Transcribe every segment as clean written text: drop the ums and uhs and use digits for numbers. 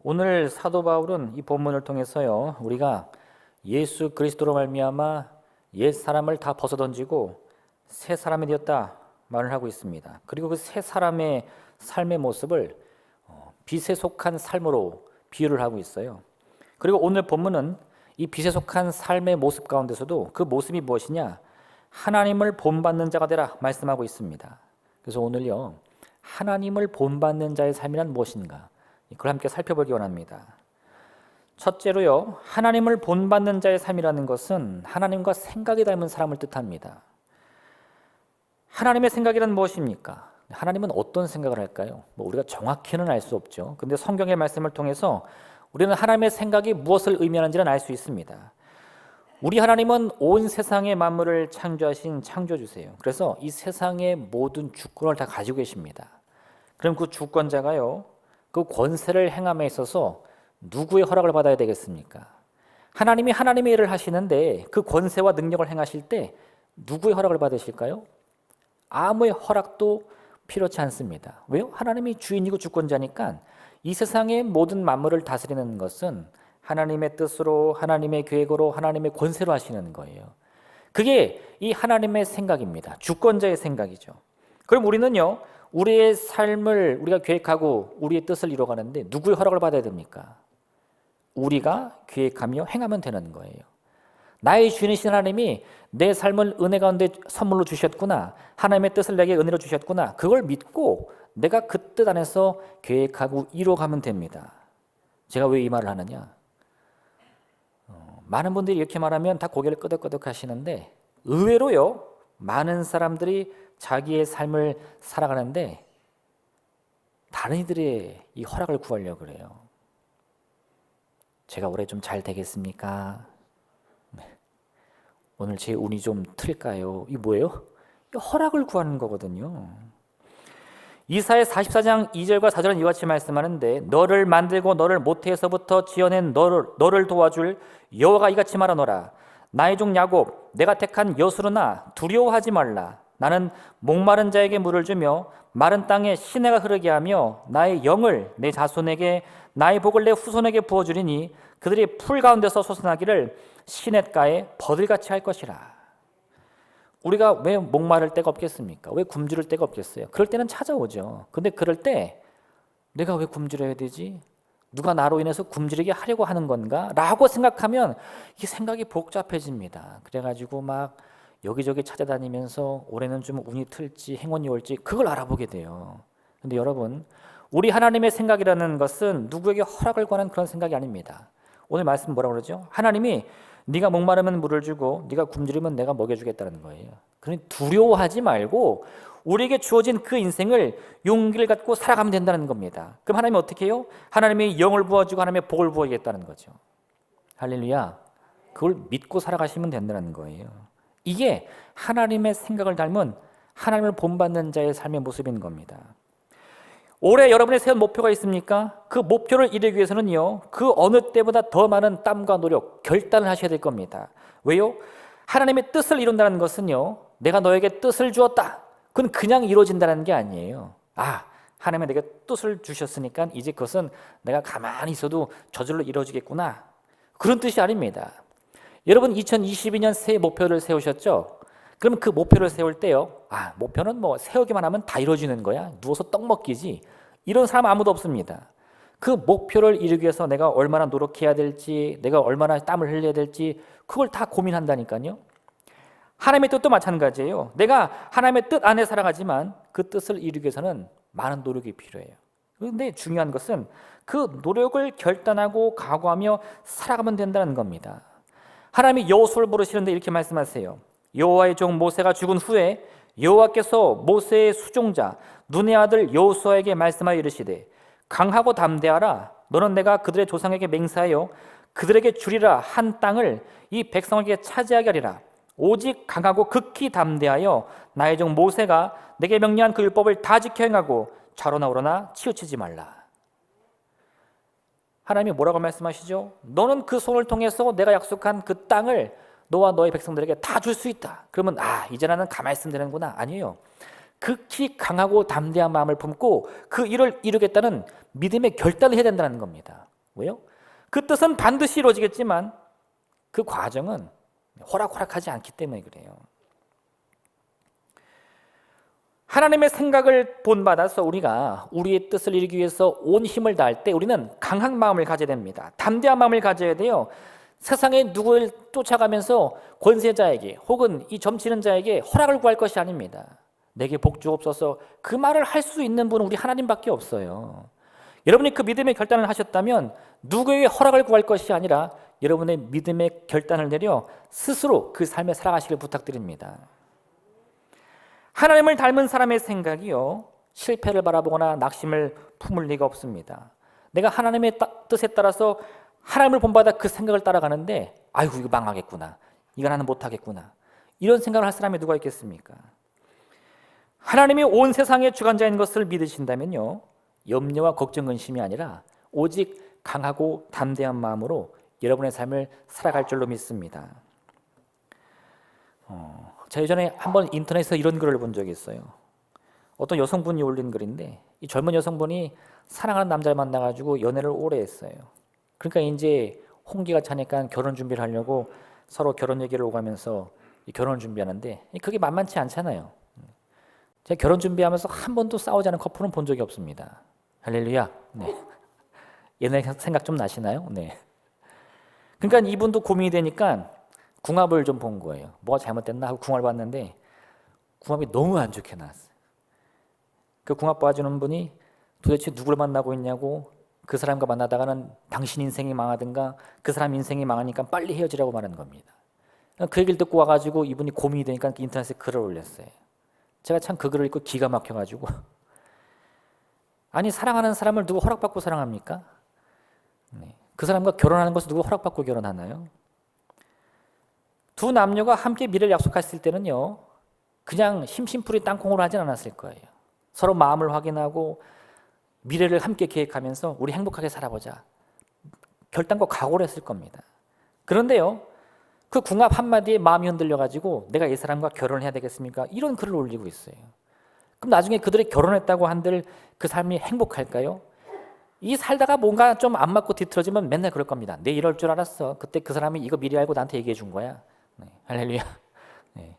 오늘 사도 바울은 이 본문을 통해서요, 우리가 예수 그리스도로 말미암아 옛 사람을 다 벗어던지고 새 사람이 되었다 말을 하고 있습니다. 그리고 그 새 사람의 삶의 모습을 빛에 속한 삶으로 비유를 하고 있어요. 그리고 오늘 본문은 이 빛에 속한 삶의 모습 가운데서도 그 모습이 무엇이냐? 하나님을 본받는 자가 되라 말씀하고 있습니다. 그래서 오늘요, 하나님을 본받는 자의 삶이란 무엇인가? 그걸 함께 살펴보기 원합니다. 첫째로요, 하나님을 본받는 자의 삶이라는 것은 하나님과 생각이 닮은 사람을 뜻합니다. 하나님의 생각이란 무엇입니까? 하나님은 어떤 생각을 할까요? 우리가 정확히는 알 수 없죠. 근데 성경의 말씀을 통해서 우리는 하나님의 생각이 무엇을 의미하는지는 알 수 있습니다. 우리 하나님은 온 세상의 만물을 창조하신 창조주세요. 그래서 이 세상의 모든 주권을 다 가지고 계십니다. 그럼 그 주권자가요, 그 권세를 행함에 있어서 누구의 허락을 받아야 되겠습니까? 하나님이 하나님의 일을 하시는데 그 권세와 능력을 행하실 때 누구의 허락을 받으실까요? 아무의 허락도 필요치 않습니다. 왜요? 하나님이 주인이고 주권자니까 이 세상의 모든 만물을 다스리는 것은 하나님의 뜻으로, 하나님의 계획으로, 하나님의 권세로 하시는 거예요. 그게 이 하나님의 생각입니다. 주권자의 생각이죠. 그럼 우리는요, 우리의 삶을 우리가 계획하고 우리의 뜻을 이루어가는데 누구의 허락을 받아야 됩니까? 우리가 계획하며 행하면 되는 거예요. 나의 주인이신 하나님이 내 삶을 은혜 가운데 선물로 주셨구나, 하나님의 뜻을 내게 은혜로 주셨구나, 그걸 믿고 내가 그 뜻 안에서 계획하고 이루어가면 됩니다. 제가 왜 이 말을 하느냐? 많은 분들이 이렇게 말하면 다 고개를 끄덕끄덕 하시는데 의외로요, 많은 사람들이 자기의 삶을 살아가는데 다른 이들의 이 허락을 구하려고 그래요. 제가 올해 좀 잘 되겠습니까? 오늘 제 운이 좀 틀까요? 이게 뭐예요? 허락을 구하는 거거든요. 이사야 44장 2절과 4절은 이와 같이 말씀하는데, 너를 만들고 너를 모태에서부터 지어낸 너를 도와줄 여호와가 이같이 말하노라. 나의 종 야곱, 내가 택한 여수르나 두려워하지 말라. 나는 목마른 자에게 물을 주며 마른 땅에 시내가 흐르게 하며 나의 영을 내 자손에게, 나의 복을 내 후손에게 부어주리니 그들이 풀 가운데서 솟아나기를 시냇가에 버들같이 할 것이라. 우리가 왜 목마를 때가 없겠습니까? 왜 굶주릴 때가 없겠어요? 그럴 때는 찾아오죠. 근데 그럴 때 내가 왜 굶주려야 되지? 누가 나로 인해서 굶주리게 하려고 하는 건가? 라고 생각하면 이 생각이 복잡해집니다. 그래가지고 막 여기저기 찾아다니면서 올해는 좀 운이 틀지 행운이 올지 그걸 알아보게 돼요. 근데 여러분, 우리 하나님의 생각이라는 것은 누구에게 허락을 구하는 그런 생각이 아닙니다. 오늘 말씀 뭐라고 그러죠? 하나님이 네가 목마르면 물을 주고 네가 굶주리면 내가 먹여주겠다는 거예요. 그러니 두려워하지 말고 우리에게 주어진 그 인생을 용기를 갖고 살아가면 된다는 겁니다. 그럼 하나님이 어떻게 해요? 하나님이 영을 부어주고 하나님의 복을 부어주겠다는 거죠. 할렐루야. 그걸 믿고 살아가시면 된다는 거예요. 이게 하나님의 생각을 닮은 하나님을 본받는 자의 삶의 모습인 겁니다. 올해 여러분의 세운 목표가 있습니까? 그 목표를 이루기 위해서는요, 그 어느 때보다 더 많은 땀과 노력, 결단을 하셔야 될 겁니다. 왜요? 하나님의 뜻을 이룬다는 것은요, 내가 너에게 뜻을 주었다, 그건 그냥 이루어진다는 게 아니에요. 하나님이 내게 뜻을 주셨으니까 이제 그것은 내가 가만히 있어도 저절로 이루어지겠구나, 그런 뜻이 아닙니다. 여러분 2022년 새해 목표를 세우셨죠? 그럼 그 목표를 세울 때요, 목표는 세우기만 하면 다 이루어지는 거야, 누워서 떡 먹기지, 이런 사람 아무도 없습니다. 그 목표를 이루기 위해서 내가 얼마나 노력해야 될지, 내가 얼마나 땀을 흘려야 될지 그걸 다 고민한다니까요. 하나님의 뜻도 마찬가지예요. 내가 하나님의 뜻 안에 살아가지만 그 뜻을 이루기 위해서는 많은 노력이 필요해요. 그런데 중요한 것은 그 노력을 결단하고 각오하며 살아가면 된다는 겁니다. 하나님이 여호수아를 부르시는데 이렇게 말씀하세요. 여호와의 종 모세가 죽은 후에 여호와께서 모세의 수종자 눈의 아들 여호수아에게 말씀하여 이르시되, 강하고 담대하라. 너는 내가 그들의 조상에게 맹세하여 그들에게 주리라 한 땅을 이 백성에게 차지하게 하리라. 오직 강하고 극히 담대하여 나의 종 모세가 내게 명령한 그 율법을 다 지켜 행하고 좌로나 우로나 치우치지 말라. 하나님이 뭐라고 말씀하시죠? 너는 그 손을 통해서 내가 약속한 그 땅을 너와 너의 백성들에게 다 줄 수 있다. 그러면 이제 나는 가만히 있으면 되는구나. 아니에요. 극히 강하고 담대한 마음을 품고 그 일을 이루겠다는 믿음의 결단을 해야 된다는 겁니다. 왜요? 그 뜻은 반드시 이루어지겠지만 그 과정은 호락호락하지 않기 때문에 그래요. 하나님의 생각을 본받아서 우리가 우리의 뜻을 이루기 위해서 온 힘을 다할 때 우리는 강한 마음을 가져야 됩니다. 담대한 마음을 가져야 돼요. 세상에 누구를 쫓아가면서 권세자에게 혹은 이 점치는 자에게 허락을 구할 것이 아닙니다. 내게 복 주옵소서, 그 말을 할 수 있는 분은 우리 하나님밖에 없어요. 여러분이 그 믿음의 결단을 하셨다면 누구에게 허락을 구할 것이 아니라 여러분의 믿음의 결단을 내려 스스로 그 삶에 살아가시길 부탁드립니다. 하나님을 닮은 사람의 생각이요, 실패를 바라보거나 낙심을 품을 리가 없습니다. 내가 하나님의 뜻에 따라서 하나님을 본받아 그 생각을 따라가는데 아이고 이거 망하겠구나, 이거 나는 못하겠구나, 이런 생각을 할 사람이 누가 있겠습니까? 하나님이 온 세상의 주관자인 것을 믿으신다면요, 염려와 걱정, 근심이 아니라 오직 강하고 담대한 마음으로 여러분의 삶을 살아갈 줄로 믿습니다. 제가 예전에 한번 인터넷에서 이런 글을 본 적이 있어요. 어떤 여성분이 올린 글인데 이 젊은 여성분이 사랑하는 남자를 만나가지고 연애를 오래 했어요. 그러니까 이제 홍기가 차니까 결혼 준비를 하려고 서로 결혼 얘기를 오가면서 결혼을 준비하는데 그게 만만치 않잖아요. 제가 결혼 준비하면서 한 번도 싸우지 않은 커플은 본 적이 없습니다. 할렐루야. 네. 옛날 생각 좀 나시나요? 네. 그러니까 이분도 고민이 되니까 궁합을 좀 본 거예요. 뭐가 잘못됐나 하고 궁합을 봤는데 궁합이 너무 안 좋게 나왔어요. 그 궁합 봐주는 분이 도대체 누구를 만나고 있냐고, 그 사람과 만나다가는 당신 인생이 망하든가 그 사람 인생이 망하니까 빨리 헤어지라고 말하는 겁니다. 그 얘기를 듣고 와가지고 이분이 고민이 되니까 인터넷에 글을 올렸어요. 제가 참 그 글을 읽고 기가 막혀가지고 아니, 사랑하는 사람을 누구 허락받고 사랑합니까? 네. 그 사람과 결혼하는 것을 누구 허락받고 결혼하나요? 두 남녀가 함께 미래를 약속했을 때는요, 그냥 심심풀이 땅콩으로 하진 않았을 거예요. 서로 마음을 확인하고 미래를 함께 계획하면서 우리 행복하게 살아보자, 결단과 각오를 했을 겁니다. 그런데요, 그 궁합 한마디에 마음이 흔들려가지고 내가 이 사람과 결혼해야 되겠습니까? 이런 글을 올리고 있어요. 그럼 나중에 그들이 결혼했다고 한들 그 삶이 행복할까요? 이 살다가 뭔가 좀 안 맞고 뒤틀어지면 맨날 그럴 겁니다. 내 이럴 줄 알았어. 그때 그 사람이 이거 미리 알고 나한테 얘기해 준 거야. 네. 할렐루야. 네.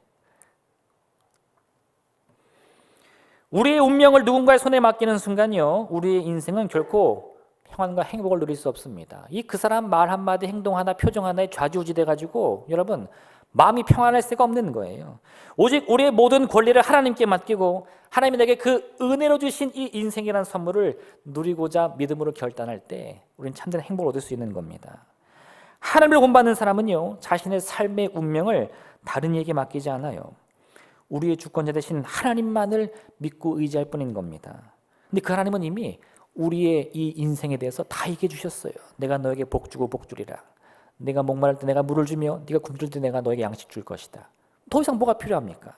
우리의 운명을 누군가의 손에 맡기는 순간요, 우리의 인생은 결코 평안과 행복을 누릴 수 없습니다. 그 사람 말 한마디, 행동 하나, 표정 하나에 좌지우지돼 가지고 여러분 마음이 평안할 새가 없는 거예요. 오직 우리의 모든 권리를 하나님께 맡기고 하나님이 내게 그 은혜로 주신 이 인생이라는 선물을 누리고자 믿음으로 결단할 때 우리는 참된 행복을 얻을 수 있는 겁니다. 하나님을 본받는 사람은요, 자신의 삶의 운명을 다른 이에게 맡기지 않아요. 우리의 주권자 되신 하나님만을 믿고 의지할 뿐인 겁니다. 근데 그 하나님은 이미 우리의 이 인생에 대해서 다 얘기해 주셨어요. 내가 너에게 복 주고 복 주리라. 내가 목마를 때 내가 물을 주며 네가 굶주릴 때 내가 너에게 양식 줄 것이다. 더 이상 뭐가 필요합니까?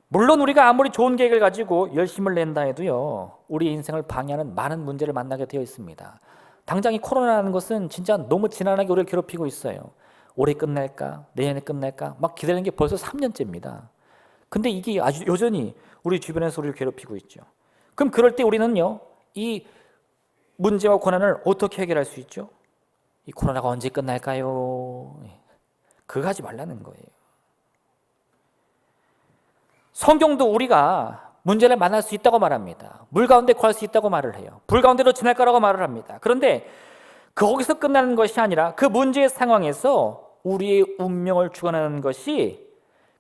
물론 우리가 아무리 좋은 계획을 가지고 열심을 낸다 해도요, 우리 인생을 방해하는 많은 문제를 만나게 되어 있습니다. 당장 이 코로나라는 것은 진짜 너무 지난하게 우리를 괴롭히고 있어요. 올해 끝날까? 내년에 끝날까? 막 기다리는 게 벌써 3년째입니다. 근데 이게 아주 여전히 우리 주변에서 우리를 괴롭히고 있죠. 그럼 그럴 때 우리는요, 이 문제와 고난을 어떻게 해결할 수 있죠? 이 코로나가 언제 끝날까요? 그거 하지 말라는 거예요. 성경도 우리가 문제를 만날 수 있다고 말합니다. 물 가운데 구할 수 있다고 말을 해요. 불 가운데로 지날 거라고 말을 합니다. 그런데 거기서 끝나는 것이 아니라 그 문제의 상황에서 우리의 운명을 주관하는 것이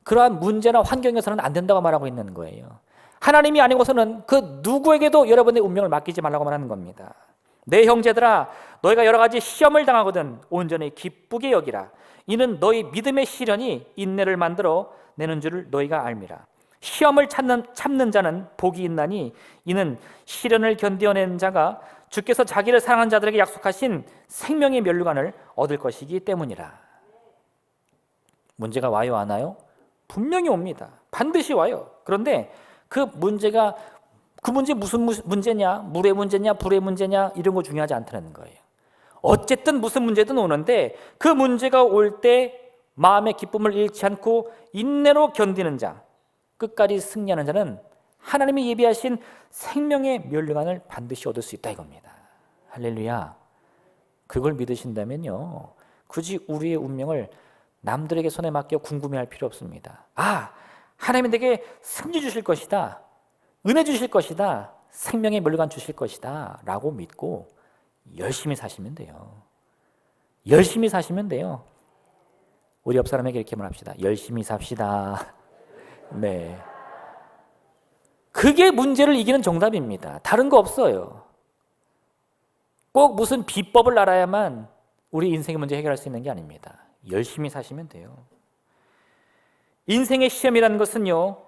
그러한 문제나 환경에서는 안 된다고 말하고 있는 거예요. 하나님이 아니고서는 그 누구에게도 여러분의 운명을 맡기지 말라고 말하는 겁니다. 내 형제들아, 너희가 여러 가지 시험을 당하거든 온전히 기쁘게 여기라. 이는 너희 믿음의 시련이 인내를 만들어 내는 줄을 너희가 알미라. 시험을 참는 자는 복이 있나니 이는 시련을 견뎌낸 자가 주께서 자기를 사랑하는 자들에게 약속하신 생명의 면류관을 얻을 것이기 때문이라. 문제가 와요, 안 와요? 분명히 옵니다. 반드시 와요. 그런데 그 문제 무슨 문제냐, 물의 문제냐, 불의 문제냐, 이런 거 중요하지 않다는 거예요. 어쨌든 무슨 문제든 오는데 그 문제가 올 때 마음의 기쁨을 잃지 않고 인내로 견디는 자, 끝까지 승리하는 자는 하나님이 예비하신 생명의 면류관을 반드시 얻을 수 있다 이겁니다. 할렐루야. 그걸 믿으신다면요, 굳이 우리의 운명을 남들에게 손에 맡겨 궁금해할 필요 없습니다. 하나님이 내게 승리 주실 것이다, 은혜 주실 것이다, 생명의 멸관 주실 것이다 라고 믿고 열심히 사시면 돼요. 열심히 사시면 돼요. 우리 옆 사람에게 이렇게 말합시다. 열심히 삽시다. 네, 그게 문제를 이기는 정답입니다. 다른 거 없어요. 꼭 무슨 비법을 알아야만 우리 인생의 문제 해결할 수 있는 게 아닙니다. 열심히 사시면 돼요. 인생의 시험이라는 것은요,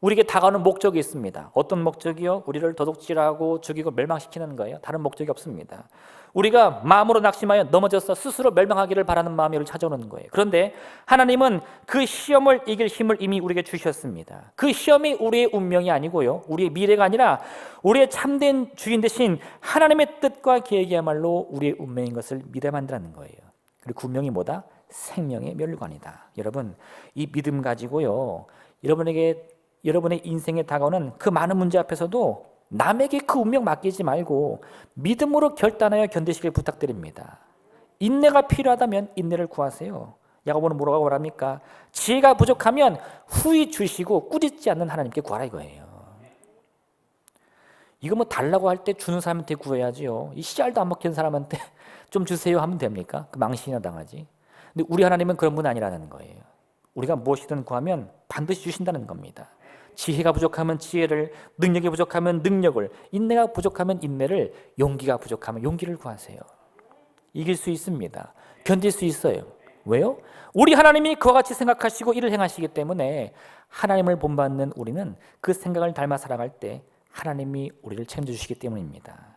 우리에게 다가오는 목적이 있습니다. 어떤 목적이요? 우리를 도둑질하고 죽이고 멸망시키는 거예요. 다른 목적이 없습니다. 우리가 마음으로 낙심하여 넘어져서 스스로 멸망하기를 바라는 마음이 우리를 찾아오는 거예요. 그런데 하나님은 그 시험을 이길 힘을 이미 우리에게 주셨습니다. 그 시험이 우리의 운명이 아니고요, 우리의 미래가 아니라 우리의 참된 주인 되신 하나님의 뜻과 계획이야말로 우리의 운명인 것을 믿어야 한다는 거예요. 그리고 그 운명이 뭐다? 생명의 멸관이다. 여러분, 이 믿음 가지고요, 여러분의 인생에 다가오는 그 많은 문제 앞에서도 남에게 그 운명 맡기지 말고 믿음으로 결단하여 견디시길 부탁드립니다. 인내가 필요하다면 인내를 구하세요. 야고보는 뭐라고 말합니까? 지혜가 부족하면 후히 주시고 꾸짖지 않는 하나님께 구하라 이거예요. 이거 뭐 달라고 할 때 주는 사람한테 구해야지요. 이 씨알도 안 먹힌 사람한테 좀 주세요 하면 됩니까? 그 망신이나 당하지. 근데 우리 하나님은 그런 분 아니라는 거예요. 우리가 무엇이든 구하면 반드시 주신다는 겁니다. 지혜가 부족하면 지혜를, 능력이 부족하면 능력을, 인내가 부족하면 인내를, 용기가 부족하면 용기를 구하세요. 이길 수 있습니다. 견딜 수 있어요. 왜요? 우리 하나님이 그와 같이 생각하시고 이를 행하시기 때문에 하나님을 본받는 우리는 그 생각을 닮아 살아갈 때 하나님이 우리를 책임주시기 때문입니다.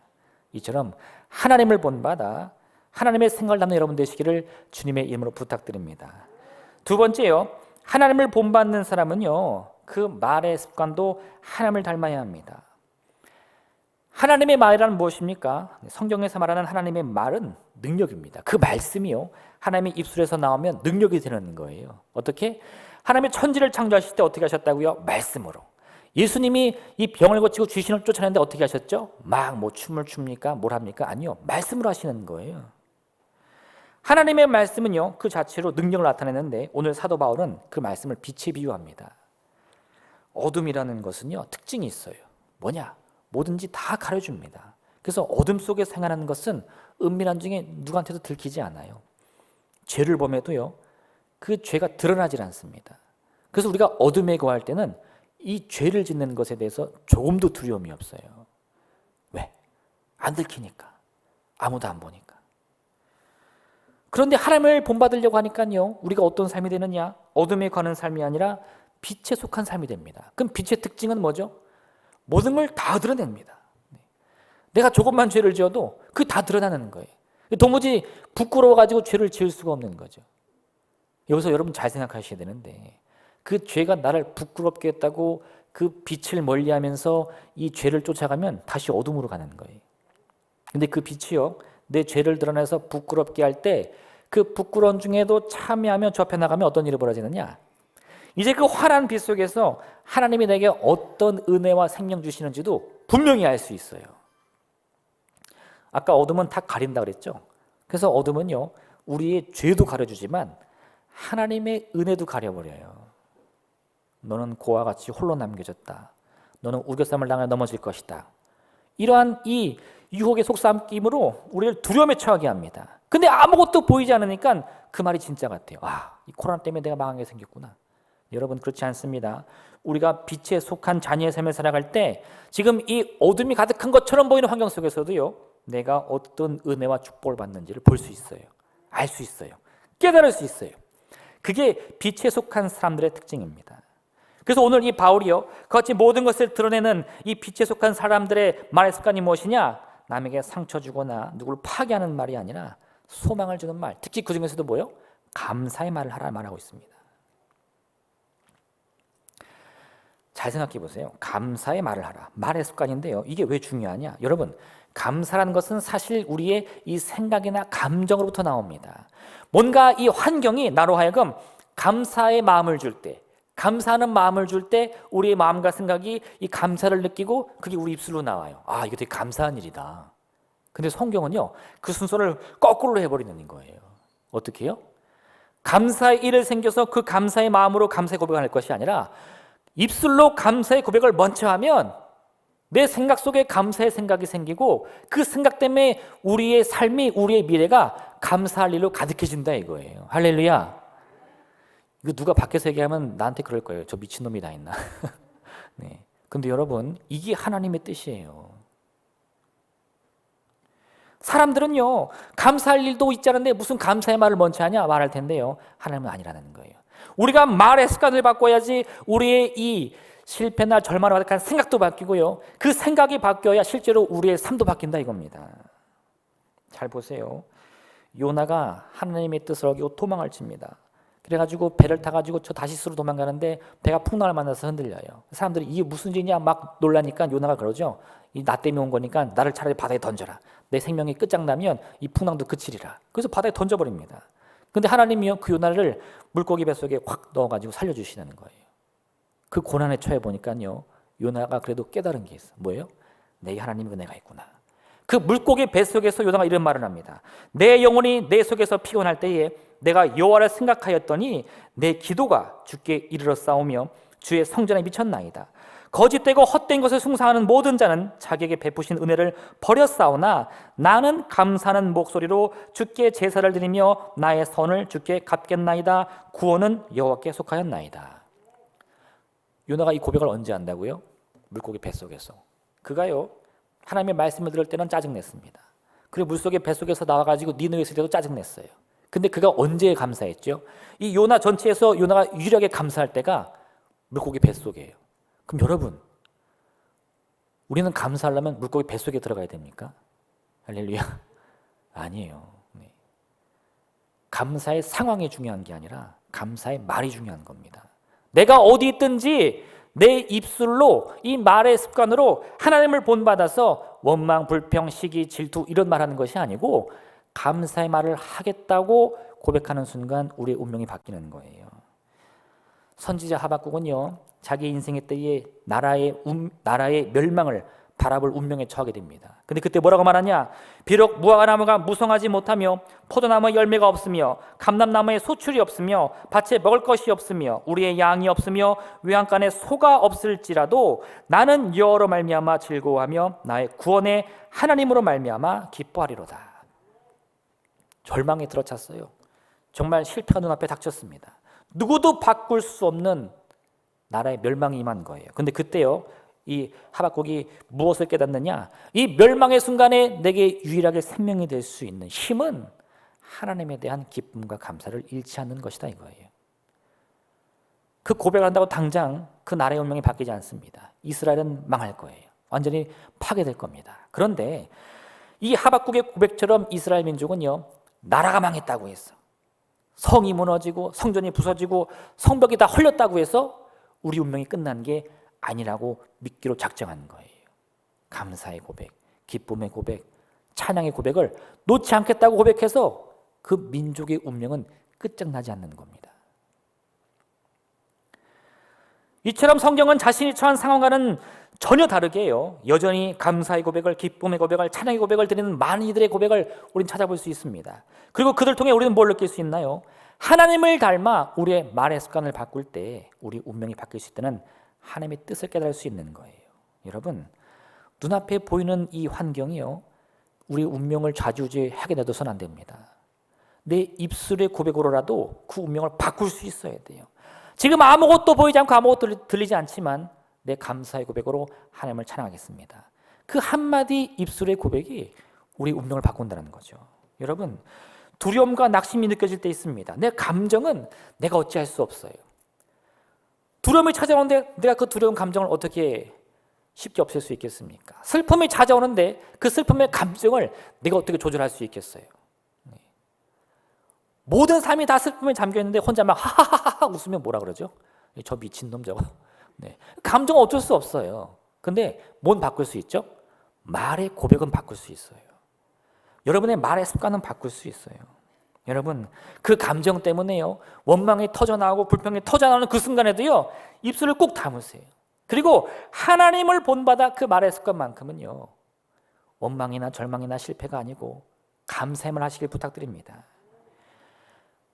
이처럼 하나님을 본받아 하나님의 생각을 담는 여러분 되시기를 주님의 이름으로 부탁드립니다. 두 번째요, 하나님을 본받는 사람은요, 그 말의 습관도 하나님을 닮아야 합니다. 하나님의 말이란 무엇입니까? 성경에서 말하는 하나님의 말은 능력입니다. 그 말씀이요, 하나님의 입술에서 나오면 능력이 되는 거예요. 어떻게? 하나님의 천지를 창조하실 때 어떻게 하셨다고요? 말씀으로. 예수님이 이 병을 고치고 귀신을 쫓아내는데 어떻게 하셨죠? 막 뭐 춤을 춥니까? 뭘 합니까? 아니요, 말씀으로 하시는 거예요. 하나님의 말씀은요, 그 자체로 능력을 나타내는데 오늘 사도 바울은 그 말씀을 빛에 비유합니다. 어둠이라는 것은요, 특징이 있어요. 뭐냐? 뭐든지 다 가려줍니다. 그래서 어둠 속에 생활하는 것은 은밀한 중에 누구한테도 들키지 않아요. 죄를 범해도요, 그 죄가 드러나질 않습니다. 그래서 우리가 어둠에 거할 때는 이 죄를 짓는 것에 대해서 조금도 두려움이 없어요. 왜? 안 들키니까. 아무도 안 보니까. 그런데 하나님을 본받으려고 하니까요, 우리가 어떤 삶이 되느냐? 어둠에 거하는 삶이 아니라 빛에 속한 삶이 됩니다. 그럼 빛의 특징은 뭐죠? 모든 걸 다 드러냅니다. 내가 조금만 죄를 지어도 그게 다 드러나는 거예요. 도무지 부끄러워가지고 죄를 지을 수가 없는 거죠. 여기서 여러분 잘 생각하셔야 되는데, 그 죄가 나를 부끄럽게 했다고 그 빛을 멀리하면서 이 죄를 쫓아가면 다시 어둠으로 가는 거예요. 근데 그 빛이요, 내 죄를 드러내서 부끄럽게 할 때 그 부끄러운 중에도 참여하며 좁혀 나가면 어떤 일이 벌어지느냐? 이제 그 환한 빛 속에서 하나님이 내게 어떤 은혜와 생명 주시는지도 분명히 알 수 있어요. 아까 어둠은 다 가린다 그랬죠? 그래서 어둠은요, 우리의 죄도 가려주지만 하나님의 은혜도 가려버려요. 너는 고와 같이 홀로 남겨졌다. 너는 우겨쌈을 당해 넘어질 것이다. 이러한 이 유혹의 속삭임으로 우리를 두려움에 처하게 합니다. 근데 아무것도 보이지 않으니까 그 말이 진짜 같아요. 이 코로나 때문에 내가 망하게 생겼구나. 여러분, 그렇지 않습니다. 우리가 빛에 속한 자녀의 삶을 살아갈 때 지금 이 어둠이 가득한 것처럼 보이는 환경 속에서도요, 내가 어떤 은혜와 축복을 받는지를 볼 수 있어요. 알 수 있어요. 깨달을 수 있어요. 그게 빛에 속한 사람들의 특징입니다. 그래서 오늘 이 바울이요, 그같이 모든 것을 드러내는 이 빛에 속한 사람들의 말의 습관이 무엇이냐? 남에게 상처 주거나 누구를 파괴하는 말이 아니라 소망을 주는 말, 특히 그 중에서도 뭐요? 감사의 말을 하라 말하고 있습니다. 잘 생각해 보세요. 감사의 말을 하라. 말의 습관인데요, 이게 왜 중요하냐? 여러분, 감사라는 것은 사실 우리의 이 생각이나 감정으로부터 나옵니다. 뭔가 이 환경이 나로 하여금 감사의 마음을 줄 때, 감사하는 마음을 줄 때 우리의 마음과 생각이 이 감사를 느끼고 그게 우리 입술로 나와요. 이거 되게 감사한 일이다. 근데 성경은요, 그 순서를 거꾸로 해버리는 거예요. 어떻게 해요? 감사의 일을 생겨서 그 감사의 마음으로 감사의 고백을 할 것이 아니라 입술로 감사의 고백을 먼저 하면 내 생각 속에 감사의 생각이 생기고 그 생각 때문에 우리의 삶이, 우리의 미래가 감사할 일로 가득해진다 이거예요. 할렐루야. 이거 누가 밖에서 얘기하면 나한테 그럴 거예요. 저 미친놈이 다 있나. 네. 근데 여러분, 이게 하나님의 뜻이에요. 사람들은요, 감사할 일도 있지 않은데 무슨 감사의 말을 먼저 하냐 말할 텐데요, 하나님은 아니라는 거예요. 우리가 말의 습관을 바꿔야지 우리의 이 실패나 절망을 가득한 생각도 바뀌고요, 그 생각이 바뀌어야 실제로 우리의 삶도 바뀐다 이겁니다. 잘 보세요. 요나가 하나님의 뜻을 어기고 도망을 칩니다. 그래가지고 배를 타가지고 저 다시스로 도망가는데 배가 풍랑을 만나서 흔들려요. 사람들이 이게 무슨 일이냐 막 놀라니까 요나가 그러죠. 이 나 때문에 온 거니까 나를 차라리 바다에 던져라. 내 생명이 끝장나면 이 풍랑도 그치리라. 그래서 바다에 던져버립니다. 근데 하나님이요, 그 요나를 물고기 뱃속에 확 넣어가지고 살려주시는 거예요. 그 고난에 처해 보니까요, 요나가 그래도 깨달은 게 있어. 뭐예요? 내 하나님이 내가 있구나. 그 물고기 뱃속에서 요나가 이런 말을 합니다. 내 영혼이 내 속에서 피곤할 때에 내가 여호와를 생각하였더니 내 기도가 주께 이르러 싸우며 주의 성전에 미쳤나이다. 거짓되고 헛된 것을 숭상하는 모든 자는 자기에게 베푸신 은혜를 버렸사오나 나는 감사하는 목소리로 주께 제사를 드리며 나의 선을 주께 갚겠나이다. 구원은 여호와께 속하였나이다. 요나가 이 고백을 언제 한다고요? 물고기 뱃속에서. 그가요, 하나님의 말씀을 들을 때는 짜증냈습니다. 그리고 물속에 뱃속에서 나와가지고 니느웨 있을 때도 짜증냈어요. 근데 그가 언제 감사했죠? 이 요나 전체에서 요나가 유일하게 감사할 때가 물고기 뱃속이에요. 그럼 여러분, 우리는 감사하려면 물고기 뱃속에 들어가야 됩니까? 할렐루야. 아니에요. 네. 감사의 상황이 중요한 게 아니라 감사의 말이 중요한 겁니다. 내가 어디 있든지 내 입술로 이 말의 습관으로 하나님을 본받아서 원망, 불평, 시기, 질투 이런 말하는 것이 아니고 감사의 말을 하겠다고 고백하는 순간 우리의 운명이 바뀌는 거예요. 선지자 하박국은요, 자기 인생의 때에 나라의 멸망을 바라볼 운명에 처하게 됩니다. 근데 그때 뭐라고 말하냐? 비록 무화과나무가 무성하지 못하며 포도나무에 열매가 없으며 감람나무에 소출이 없으며 밭에 먹을 것이 없으며 우리의 양이 없으며 외양간에 소가 없을지라도 나는 여호와로 말미암아 즐거워하며 나의 구원의 하나님으로 말미암아 기뻐하리로다. 절망에 들어찼어요. 정말 실패가 눈앞에 닥쳤습니다. 누구도 바꿀 수 없는 나라의 멸망이 임한 거예요. 근데 그때요, 이 하박국이 무엇을 깨닫느냐? 이 멸망의 순간에 내게 유일하게 생명이 될 수 있는 힘은 하나님에 대한 기쁨과 감사를 잃지 않는 것이다 이거예요. 그 고백을 한다고 당장 그 나라의 운명이 바뀌지 않습니다. 이스라엘은 망할 거예요. 완전히 파괴될 겁니다. 그런데 이 하박국의 고백처럼 이스라엘 민족은요, 나라가 망했다고 했어. 성이 무너지고 성전이 부서지고 성벽이 다 헐렸다고 해서 우리 운명이 끝난 게 아니라고 믿기로 작정한 거예요. 감사의 고백, 기쁨의 고백, 찬양의 고백을 놓지 않겠다고 고백해서 그 민족의 운명은 끝장나지 않는 겁니다. 이처럼 성경은 자신이 처한 상황과는 전혀 다르게 해요. 여전히 감사의 고백을, 기쁨의 고백을, 찬양의 고백을 드리는 많은 이들의 고백을 우리는 찾아볼 수 있습니다. 그리고 그들 통해 우리는 뭘 느낄 수 있나요? 하나님을 닮아 우리의 말의 습관을 바꿀 때 우리 운명이 바뀔 수 있다는 하나님의 뜻을 깨달을 수 있는 거예요. 여러분, 눈앞에 보이는 이 환경이요, 우리 운명을 좌지우지하게 놔둬서는 안 됩니다. 내 입술의 고백으로라도 그 운명을 바꿀 수 있어야 돼요. 지금 아무것도 보이지 않고 아무것도 들리지 않지만 내 감사의 고백으로 하나님을 찬양하겠습니다. 그 한마디 입술의 고백이 우리 운명을 바꾼다는 거죠. 여러분, 두려움과 낙심이 느껴질 때 있습니다. 내 감정은 내가 어찌할 수 없어요. 두려움이 찾아오는데 내가 그 두려운 감정을 어떻게 쉽게 없앨 수 있겠습니까? 슬픔이 찾아오는데 그 슬픔의 감정을 내가 어떻게 조절할 수 있겠어요? 모든 삶이 다 슬픔에 잠겨있는데 혼자 막 하하하하 웃으면 뭐라 그러죠? 저 미친놈 저거. 네. 감정은 어쩔 수 없어요. 근데 뭔 바꿀 수 있죠? 말의 고백은 바꿀 수 있어요. 여러분의 말의 습관은 바꿀 수 있어요. 여러분, 그 감정 때문에요, 원망이 터져나오고 불평이 터져나오는 그 순간에도요, 입술을 꼭 담으세요. 그리고 하나님을 본받아 그 말의 습관만큼은요, 원망이나 절망이나 실패가 아니고 감사함을 하시길 부탁드립니다.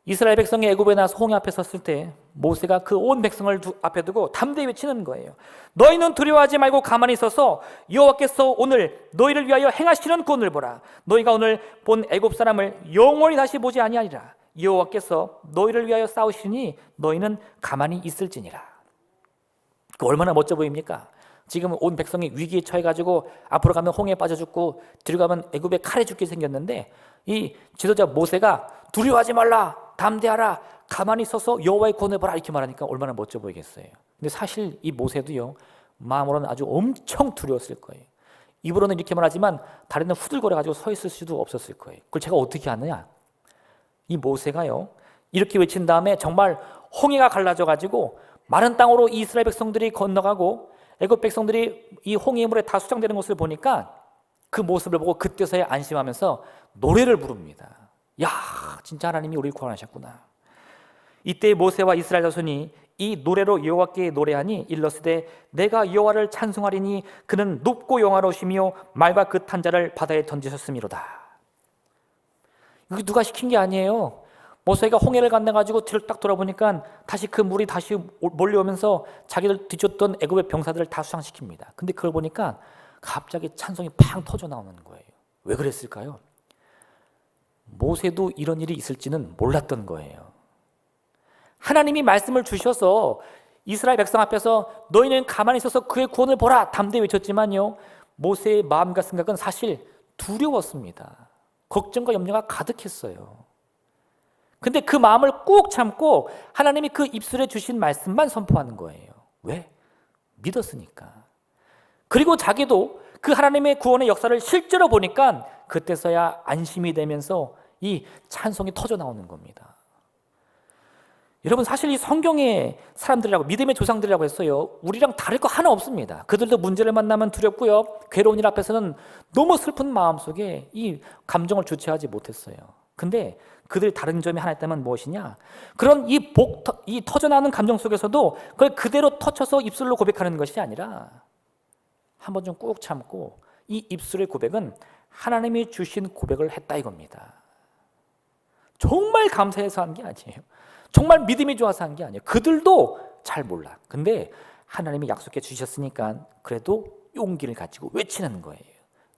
이스라엘 백성이 애굽에 나서 홍해 앞에 섰을 때 모세가 그 온 백성을 앞에 두고 담대히 외치는 거예요. 너희는 두려워하지 말고 가만히 있어서 여호와께서 오늘 너희를 위하여 행하시는 구원을 보라. 너희가 오늘 본 애굽 사람을 영원히 다시 보지 아니하리라. 여호와께서 너희를 위하여 싸우시니 너희는 가만히 있을지니라. 얼마나 멋져 보입니까? 지금 온 백성이 위기에 처해가지고 앞으로 가면 홍해에 빠져 죽고 뒤로 가면 애굽에 칼에 죽게 생겼는데 이 지도자 모세가 두려워하지 말라, 담대하라, 가만히 서서 여호와의 구원을 보라 이렇게 말하니까 얼마나 멋져 보이겠어요. 근데 사실 이 모세도요 마음으로는 아주 엄청 두려웠을 거예요. 입으로는 이렇게 말하지만 다리는 후들거려가지고 서 있을 수도 없었을 거예요. 그걸 제가 어떻게 아느냐? 이 모세가요 이렇게 외친 다음에 정말 홍해가 갈라져가지고 마른 땅으로 이스라엘 백성들이 건너가고 애굽 백성들이 이 홍해의 물에 다 수장되는 것을 보니까 그 모습을 보고 그때서야 안심하면서 노래를 부릅니다. 야, 진짜 하나님이 우리를 구원하셨구나. 이때 모세와 이스라엘 자손이 이 노래로 여호와께 노래하니 일러스되 내가 여호와를 찬송하리니 그는 높고 영화로우시며 말과 그 탄자를 바다에 던지셨음이로다. 이거 누가 시킨 게 아니에요. 모세가 홍해를 건너가지고 뒤를 딱 돌아보니까 다시 그 물이 다시 몰려오면서 자기들 뒤쫓던 애굽의 병사들을 다 수상시킵니다. 근데 그걸 보니까 갑자기 찬송이 팡 터져 나오는 거예요. 왜 그랬을까요? 모세도 이런 일이 있을지는 몰랐던 거예요. 하나님이 말씀을 주셔서 이스라엘 백성 앞에서 너희는 가만히 있어서 그의 구원을 보라 담대히 외쳤지만요 모세의 마음과 생각은 사실 두려웠습니다. 걱정과 염려가 가득했어요. 근데 그 마음을 꾹 참고 하나님이 그 입술에 주신 말씀만 선포하는 거예요. 왜? 믿었으니까. 그리고 자기도 그 하나님의 구원의 역사를 실제로 보니까 그때서야 안심이 되면서 이 찬송이 터져 나오는 겁니다. 여러분 사실 이 성경의 사람들이라고 믿음의 조상들이라고 했어요. 우리랑 다를 거 하나 없습니다. 그들도 문제를 만나면 두렵고요. 괴로운 일 앞에서는 너무 슬픈 마음속에 이 감정을 주체하지 못했어요. 근데 그들이 다른 점이 하나 있다면 무엇이냐? 그런 이 터져나오는 감정 속에서도 그걸 그대로 터쳐서 입술로 고백하는 것이 아니라 한번 좀 꾹 참고 이 입술의 고백은 하나님이 주신 고백을 했다 이겁니다. 정말 감사해서 한 게 아니에요. 정말 믿음이 좋아서 한 게 아니에요. 그들도 잘 몰라. 근데 하나님이 약속해 주셨으니까 그래도 용기를 가지고 외치는 거예요.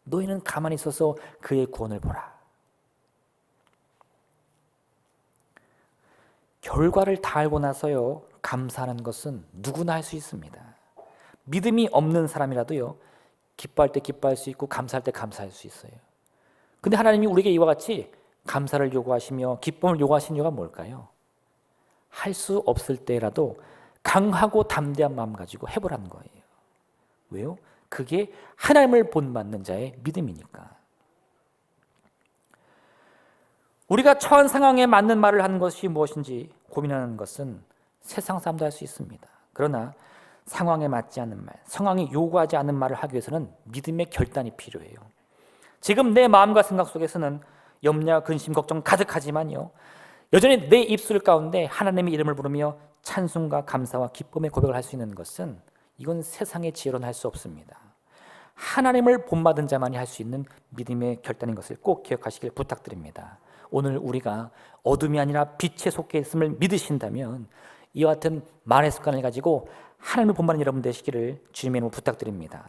너희는 가만히 있어서 그의 구원을 보라. 결과를 다 알고 나서요 감사하는 것은 누구나 할 수 있습니다. 믿음이 없는 사람이라도요 기뻐할 때 기뻐할 수 있고 감사할 때 감사할 수 있어요. 근데 하나님이 우리에게 이와 같이 감사를 요구하시며 기쁨을 요구하신 이유가 뭘까요? 할 수 없을 때라도 강하고 담대한 마음 가지고 해보라는 거예요. 왜요? 그게 하나님을 본받는 자의 믿음이니까. 우리가 처한 상황에 맞는 말을 하는 것이 무엇인지 고민하는 것은 세상 사람도 할 수 있습니다. 그러나 상황에 맞지 않는 말, 상황이 요구하지 않는 말을 하기 위해서는 믿음의 결단이 필요해요. 지금 내 마음과 생각 속에서는 염려, 근심, 걱정 가득하지만요 여전히 내 입술 가운데 하나님의 이름을 부르며 찬송과 감사와 기쁨의 고백을 할 수 있는 것은 이건 세상의 지혜로는 할 수 없습니다. 하나님을 본받은 자만이 할 수 있는 믿음의 결단인 것을 꼭 기억하시길 부탁드립니다. 오늘 우리가 어둠이 아니라 빛에 속해 있음을 믿으신다면 이와 같은 말의 습관을 가지고 하나님을 본받는 여러분 되시기를 주님의 이름으로 부탁드립니다.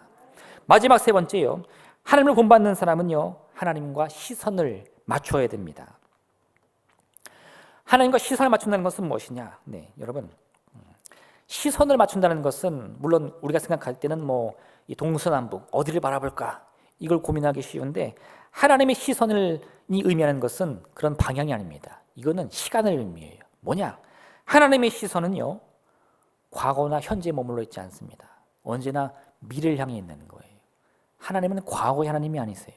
마지막 세 번째요. 하나님을 본받는 사람은요 하나님과 시선을 맞춰야 됩니다. 하나님과 시선을 맞춘다는 것은 무엇이냐? 네, 여러분 시선을 맞춘다는 것은 물론 우리가 생각할 때는 이 동서남북 어디를 바라볼까 이걸 고민하기 쉬운데 하나님의 시선을 의미하는 것은 그런 방향이 아닙니다. 이거는 시간을 의미해요. 뭐냐? 하나님의 시선은요 과거나 현재에 머물러 있지 않습니다. 언제나 미래를 향해 있는 거예요. 하나님은 과거의 하나님이 아니세요.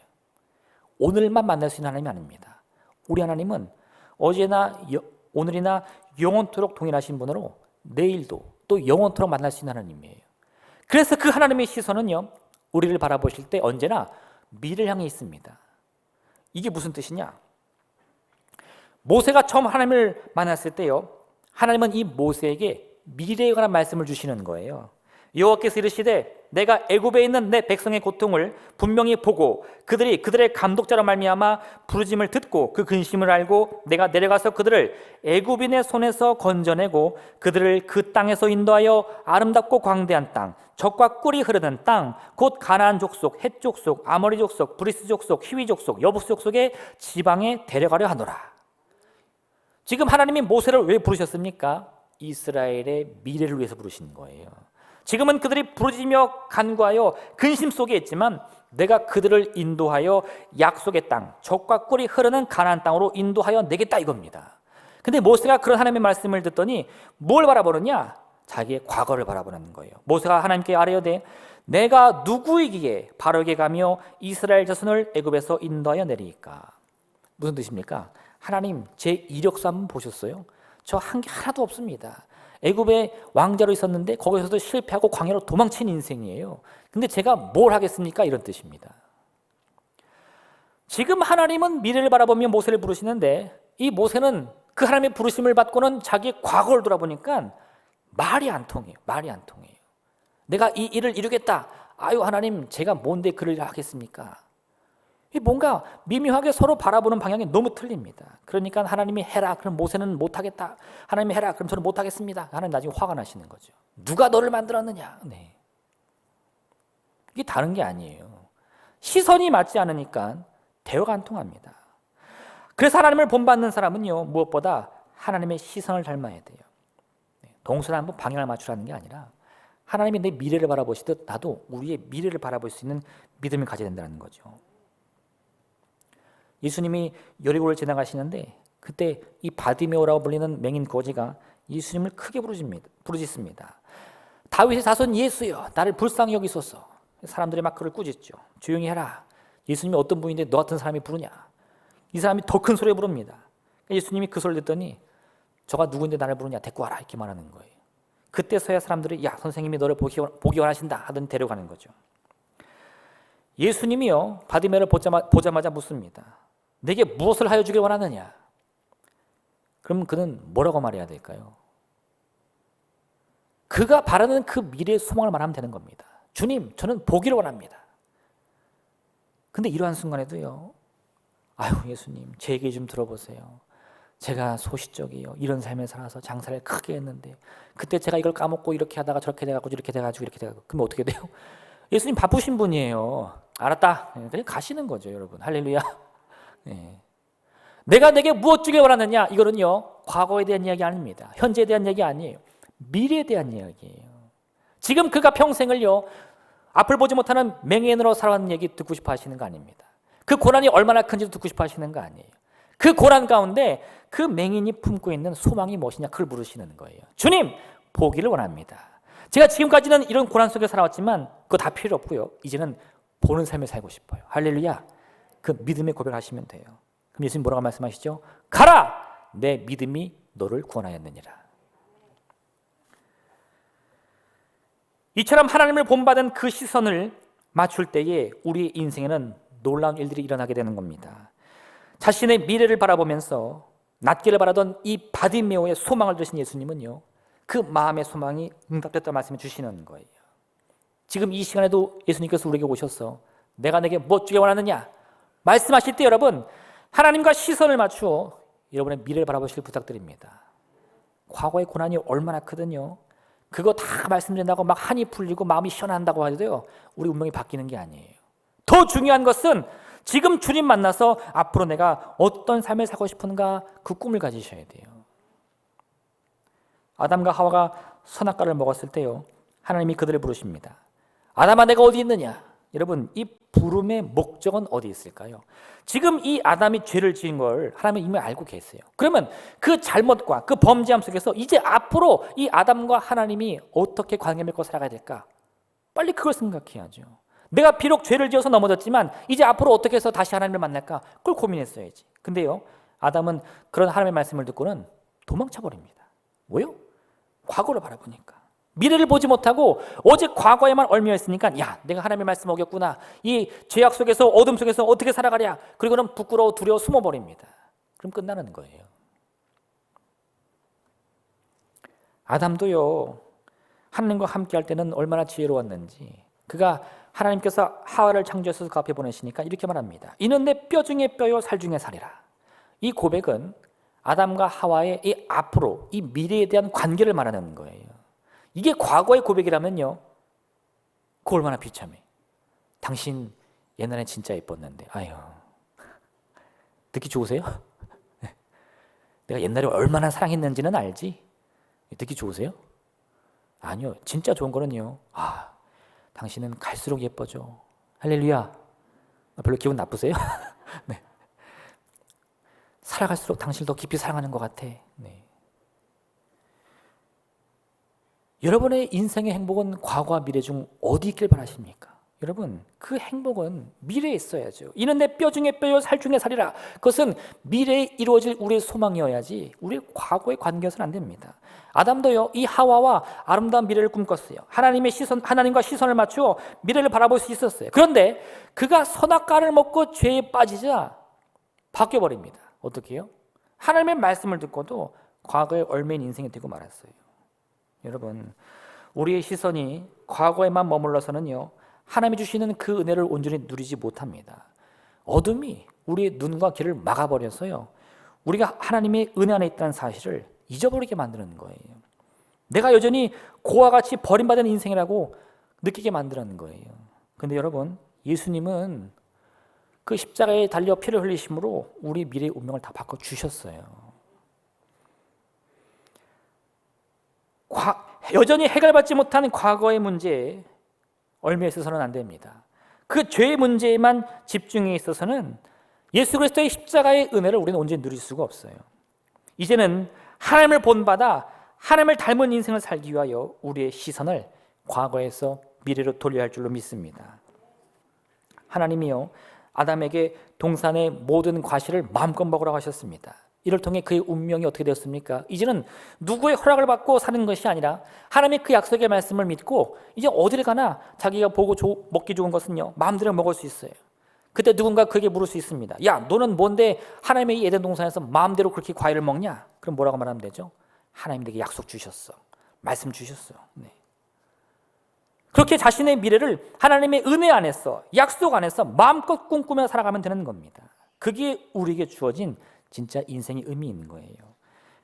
오늘만 만날 수 있는 하나님이 아닙니다. 우리 하나님은 어제나 오늘이나 영원토록 동일하신 분으로 내일도 또 영원토록 만날 수 있는 하나님이에요. 그래서 그 하나님의 시선은요 우리를 바라보실 때 언제나 미래를 향해 있습니다. 이게 무슨 뜻이냐? 모세가 처음 하나님을 만났을 때요 하나님은 이 모세에게 미래에 관한 말씀을 주시는 거예요. 여호와께서 이르시되 내가 애굽에 있는 내 백성의 고통을 분명히 보고 그들이 그들의 감독자로 말미암아 부르짐을 듣고 그 근심을 알고 내가 내려가서 그들을 애굽인의 손에서 건져내고 그들을 그 땅에서 인도하여 아름답고 광대한 땅, 젖과 꿀이 흐르는 땅, 곧 가나안 족속, 헷 족속, 아모리 족속, 브리스 족속, 히위 족속, 여부스 족속의 지방에 데려가려 하노라. 지금 하나님이 모세를 왜 부르셨습니까? 이스라엘의 미래를 위해서 부르신 거예요. 지금은 그들이 부르짖며 간구하여 근심 속에 있지만 내가 그들을 인도하여 약속의 땅, 젖과 꿀이 흐르는 가나안 땅으로 인도하여 내겠다 이겁니다. 근데 모세가 그런 하나님의 말씀을 듣더니 뭘 바라보느냐? 자기의 과거를 바라보는 거예요. 모세가 하나님께 아뢰어되 내가 누구이기에 바로에게 가며 이스라엘 자손을 애굽에서 인도하여 내리까? 무슨 뜻입니까? 하나님, 제 이력서 한번 보셨어요? 저 한 게 하나도 없습니다. 애굽에 왕자로 있었는데 거기서도 실패하고 광야로 도망친 인생이에요. 근데 제가 뭘 하겠습니까? 이런 뜻입니다. 지금 하나님은 미래를 바라보며 모세를 부르시는데 이 모세는 그 하나님의 부르심을 받고는 자기 과거를 돌아보니까 말이 안 통해요. 말이 안 통해요. 내가 이 일을 이루겠다. 아유 하나님, 제가 뭔데 그 일을 하겠습니까? 뭔가 미묘하게 서로 바라보는 방향이 너무 틀립니다. 그러니까 하나님이 해라. 그럼 모세는 못하겠다. 하나님이 해라. 그럼 저는 못하겠습니다. 하나님 나중에 화가 나시는 거죠. 누가 너를 만들었느냐? 네. 이게 다른 게 아니에요. 시선이 맞지 않으니까 대화가 안 통합니다. 그래서 하나님을 본받는 사람은요, 무엇보다 하나님의 시선을 닮아야 돼요. 동서남북 방향을 맞추라는 게 아니라 하나님이 내 미래를 바라보시듯 나도 우리의 미래를 바라볼 수 있는 믿음을 가져야 된다는 거죠. 예수님이 여리고를 지나가시는데 그때 이 바디메오라고 불리는 맹인 거지가 예수님을 크게 부르짖습니다. 다윗의 자손 예수여, 나를 불쌍히 여기소서. 사람들이 막 그를 꾸짖죠. 조용히 해라. 예수님이 어떤 분인데 너 같은 사람이 부르냐. 이 사람이 더 큰 소리에 부릅니다. 예수님이 그 소리를 듣더니 저가 누구인데 나를 부르냐, 데리고 와라 이렇게 말하는 거예요. 그때서야 사람들이 야 선생님이 너를 보기 원하신다 하더니 데려가는 거죠. 예수님이요 바디메오를 보자마자 묻습니다. 내게 무엇을 하여 주길 원하느냐? 그럼 그는 뭐라고 말해야 될까요? 그가 바라는 그 미래의 소망을 말하면 되는 겁니다. 주님, 저는 보기를 원합니다. 근데 이러한 순간에도요, 아유 예수님, 제 얘기 좀 들어보세요. 제가 소시적이요, 이런 삶을 살아서 장사를 크게 했는데 그때 제가 이걸 까먹고 이렇게 하다가 저렇게 돼가지고 이렇게 돼가지고 이렇게 돼가지고 그러면 어떻게 돼요? 예수님 바쁘신 분이에요. 알았다. 그냥 가시는 거죠, 여러분. 할렐루야. 네. 내가 내게 무엇 주길 원하느냐? 이거는요 과거에 대한 이야기 아닙니다. 현재에 대한 이야기 아니에요. 미래에 대한 이야기예요. 지금 그가 평생을요 앞을 보지 못하는 맹인으로 살아왔는 얘기 듣고 싶어 하시는 거 아닙니다. 그 고난이 얼마나 큰지도 듣고 싶어 하시는 거 아니에요. 그 고난 가운데 그 맹인이 품고 있는 소망이 무엇이냐 그걸 물으시는 거예요. 주님, 보기를 원합니다. 제가 지금까지는 이런 고난 속에 살아왔지만 그거 다 필요 없고요. 이제는 보는 삶을 살고 싶어요. 할렐루야. 그 믿음의 고백을 하시면 돼요. 그럼 예수님 뭐라고 말씀하시죠? 가라! 내 믿음이 너를 구원하였느니라. 이처럼 하나님을 본받은 그 시선을 맞출 때에 우리의 인생에는 놀라운 일들이 일어나게 되는 겁니다. 자신의 미래를 바라보면서 낫기를 바라던 이 바디메오의 소망을 들으신 예수님은요 그 마음의 소망이 응답됐다는 말씀을 주시는 거예요. 지금 이 시간에도 예수님께서 우리에게 오셔서 내가 내게 무엇 주길 원하느냐 말씀하실 때 여러분 하나님과 시선을 맞추어 여러분의 미래를 바라보시길 부탁드립니다. 과거의 고난이 얼마나 크든요 그거 다 말씀드린다고 막 한이 풀리고 마음이 시원한다고 해도요 우리 운명이 바뀌는 게 아니에요. 더 중요한 것은 지금 주님 만나서 앞으로 내가 어떤 삶을 살고 싶은가 그 꿈을 가지셔야 돼요. 아담과 하와가 선악과를 먹었을 때요 하나님이 그들을 부르십니다. 아담아 내가 어디 있느냐? 여러분 이 부름의 목적은 어디 있을까요? 지금 이 아담이 죄를 지은 걸 하나님은 이미 알고 계세요. 그러면 그 잘못과 그 범죄함 속에서 이제 앞으로 이 아담과 하나님이 어떻게 관계 맺고 살아가야 될까? 빨리 그걸 생각해야죠. 내가 비록 죄를 지어서 넘어졌지만 이제 앞으로 어떻게 해서 다시 하나님을 만날까? 그걸 고민했어야지. 근데요 아담은 그런 하나님의 말씀을 듣고는 도망쳐 버립니다. 왜요? 과거를 바라보니까. 미래를 보지 못하고 오직 과거에만 얽매여 있으니까 야 내가 하나님의 말씀 어겼구나. 이 죄악 속에서 어둠 속에서 어떻게 살아가랴. 그리고는 부끄러워 두려워 숨어버립니다. 그럼 끝나는 거예요. 아담도요 하나님과 함께 할 때는 얼마나 지혜로웠는지. 그가 하나님께서 하와를 창조해서 그 앞에 보내시니까 이렇게 말합니다. 이는 내 뼈 중에 뼈요 살 중에 살이라. 이 고백은 아담과 하와의 이 앞으로 이 미래에 대한 관계를 말하는 거예요. 이게 과거의 고백이라면요, 그 얼마나 비참해. 당신 옛날에 진짜 예뻤는데, 아유, 듣기 좋으세요? 내가 옛날에 얼마나 사랑했는지는 알지? 듣기 좋으세요? 아니요, 진짜 좋은 거는요, 당신은 갈수록 예뻐져. 할렐루야. 별로 기분 나쁘세요? 네. 살아갈수록 당신을 더 깊이 사랑하는 것 같아. 네. 여러분의 인생의 행복은 과거와 미래 중 어디 있길 바라십니까? 여러분, 그 행복은 미래에 있어야죠. 이는 내 뼈 중에 뼈요 살 중에 살이라. 그것은 미래에 이루어질 우리의 소망이어야지 우리의 과거에 관계해서는 안 됩니다. 아담도요, 이 하와와 아름다운 미래를 꿈꿨어요. 하나님과 시선을 맞추어 미래를 바라볼 수 있었어요. 그런데 그가 선악과를 먹고 죄에 빠지자 바뀌어버립니다. 어떻게 해요? 하나님의 말씀을 듣고도 과거에 얽매인 인생이 되고 말았어요. 여러분, 우리의 시선이 과거에만 머물러서는요, 하나님이 주시는 그 은혜를 온전히 누리지 못합니다. 어둠이 우리의 눈과 귀를 막아버려서요, 우리가 하나님의 은혜 안에 있다는 사실을 잊어버리게 만드는 거예요. 내가 여전히 고와 같이 버림받은 인생이라고 느끼게 만드는 거예요. 그런데 여러분, 예수님은 그 십자가에 달려 피를 흘리심으로 우리 미래의 운명을 다 바꿔주셨어요. 여전히 해결받지 못한 과거의 문제에 얽매여 있어서는 안 됩니다. 그 죄의 문제에만 집중해 있어서는 예수 그리스도의 십자가의 은혜를 우리는 온전히 누릴 수가 없어요. 이제는 하나님을 본받아 하나님을 닮은 인생을 살기 위하여 우리의 시선을 과거에서 미래로 돌려야 할 줄로 믿습니다. 하나님이요, 아담에게 동산의 모든 과실을 마음껏 먹으라고 하셨습니다. 이를 통해 그의 운명이 어떻게 되었습니까? 이제는 누구의 허락을 받고 사는 것이 아니라 하나님의 그 약속의 말씀을 믿고 이제 어디를 가나 자기가 보고 먹기 좋은 것은요, 마음대로 먹을 수 있어요. 그때 누군가 그에게 물을 수 있습니다. 야, 너는 뭔데 하나님의 이 에덴 동산에서 마음대로 그렇게 과일을 먹냐? 그럼 뭐라고 말하면 되죠? 하나님이 내게 약속 주셨어. 말씀 주셨어. 네. 그렇게 자신의 미래를 하나님의 은혜 안에서, 약속 안에서 마음껏 꿈꾸며 살아가면 되는 겁니다. 그게 우리에게 주어진 진짜 인생의 의미 있는 거예요.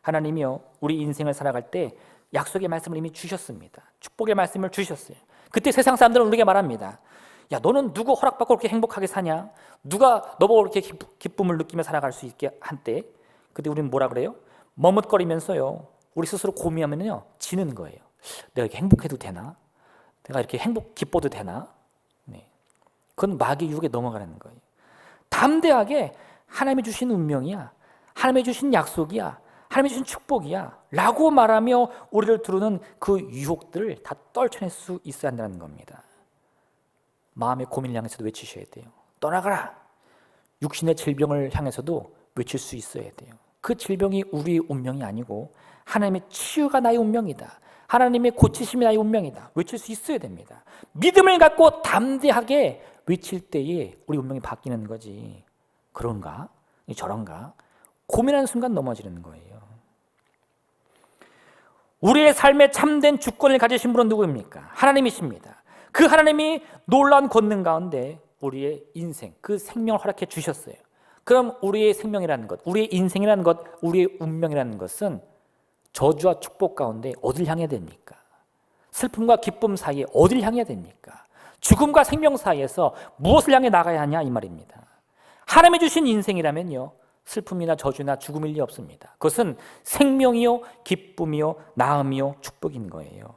하나님이요, 우리 인생을 살아갈 때 약속의 말씀을 이미 주셨습니다. 축복의 말씀을 주셨어요. 그때 세상 사람들은 우리에게 말합니다. 야, 너는 누구 허락받고 그렇게 행복하게 사냐? 누가 너보고 그렇게 기쁨을 느끼며 살아갈 수 있게 한때? 그때 우리는 뭐라 그래요? 머뭇거리면서요, 우리 스스로 고민하면요, 지는 거예요. 내가 이렇게 행복해도 되나? 내가 이렇게 기뻐도 되나? 네. 그건 마귀의 유혹에 넘어가는 거예요. 담대하게 하나님이 주신 운명이야, 하나님이 주신 약속이야, 하나님이 주신 축복이야 라고 말하며 우리를 두르는 그 유혹들을 다 떨쳐낼 수 있어야 한다는 겁니다. 마음의 고민을 향해서도 외치셔야 돼요. 떠나가라. 육신의 질병을 향해서도 외칠 수 있어야 돼요. 그 질병이 우리의 운명이 아니고 하나님의 치유가 나의 운명이다, 하나님의 고치심이 나의 운명이다, 외칠 수 있어야 됩니다. 믿음을 갖고 담대하게 외칠 때에 우리 운명이 바뀌는 거지, 그런가? 저런가? 고민하는 순간 넘어지는 거예요. 우리의 삶에 참된 주권을 가지신 분은 누구입니까? 하나님이십니다. 그 하나님이 놀라운 권능 가운데 우리의 인생, 그 생명을 허락해 주셨어요. 그럼 우리의 생명이라는 것, 우리의 인생이라는 것, 우리의 운명이라는 것은 저주와 축복 가운데 어딜 향해야 됩니까? 슬픔과 기쁨 사이에 어딜 향해야 됩니까? 죽음과 생명 사이에서 무엇을 향해 나가야 하냐, 이 말입니다. 하나님이 주신 인생이라면요, 슬픔이나 저주나 죽음일 리 없습니다. 그것은 생명이요, 기쁨이요, 나음이요, 축복인 거예요.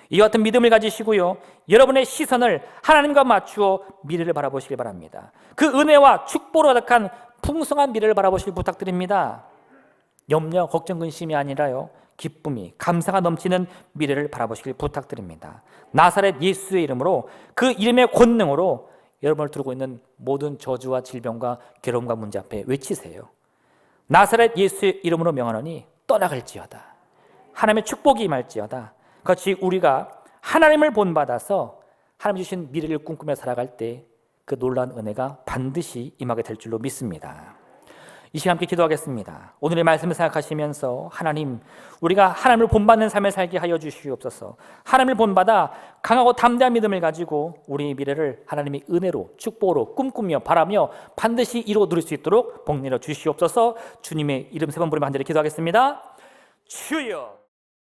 이 같은 믿음을 가지시고요, 여러분의 시선을 하나님과 맞추어 미래를 바라보시길 바랍니다. 그 은혜와 축복으로 가득한 풍성한 미래를 바라보시길 부탁드립니다. 염려, 걱정, 근심이 아니라요, 기쁨이, 감사가 넘치는 미래를 바라보시길 부탁드립니다. 나사렛 예수의 이름으로, 그 이름의 권능으로 여러분을 두르고 있는 모든 저주와 질병과 괴로움과 문제 앞에 외치세요. 나사렛 예수의 이름으로 명하노니 떠나갈지어다. 하나님의 축복이 임할지어다. 같이 우리가 하나님을 본받아서 하나님 주신 미래를 꿈꾸며 살아갈 때 그 놀라운 은혜가 반드시 임하게 될 줄로 믿습니다. 이 시간 함께 기도하겠습니다. 오늘의 말씀을 생각하시면서 하나님, 우리가 하나님을 본받는 삶을 살게 하여 주시옵소서. 하나님을 본받아 강하고 담대한 믿음을 가지고 우리의 미래를 하나님의 은혜로 축복으로 꿈꾸며 바라며 반드시 이루어 누릴 수 있도록 복 내려 주시옵소서. 주님의 이름 세 번 부르며 간절히 기도하겠습니다. 주여.